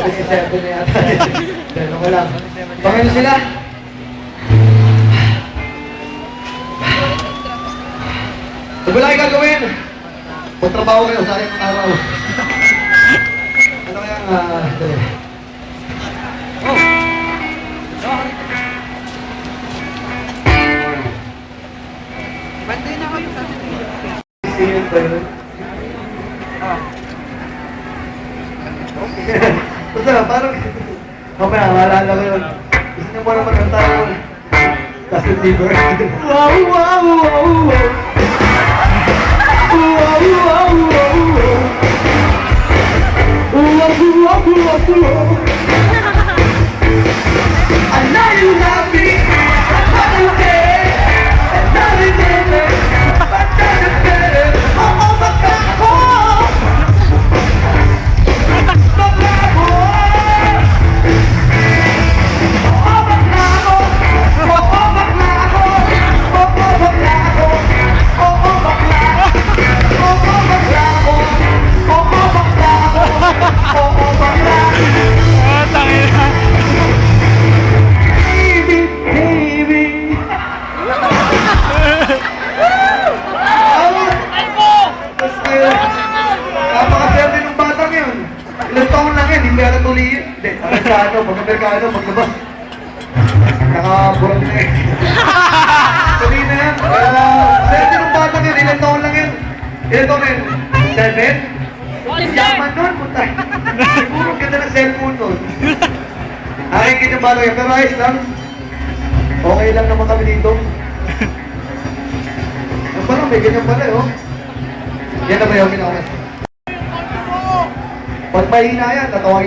27 na yata. Pero ko lang. Baka sila? Kung wala kayo gagawin, magtrabaho kayo sa aking araw. Ano kaya Monday na kami sa Singin pa yun. Basta, parang... Mamaya, maalala ko yun. Gusto niyo mo na magkanta yun. Justin Bieber. Wow, wow, wow, wow. Wow, wow, wow, wow. Wow, wow, wow, wow. I know you love me. I know you care. I know you need me. But that's a better. Oh, oh, my God. Oh. Napakaserte ng batang yun. Ilang taon lang yan, hindi yata tuliin. Hindi, pag-Amerikano, paglabas. Nakaburang na eh. Tuloy na yan. Serte ng batang yun, ilang taon lang yan. Ilang taon yan? 7? Yaman nun, puta. Siguro ganda ng cellphone nun. Aking kanyang balo yan, pero ayos lang. Okay lang naman kami dito. Ang parang may ganyan pala eh, oh. Yan na ba yung pinakamas? Pag mahina yan, tatawagin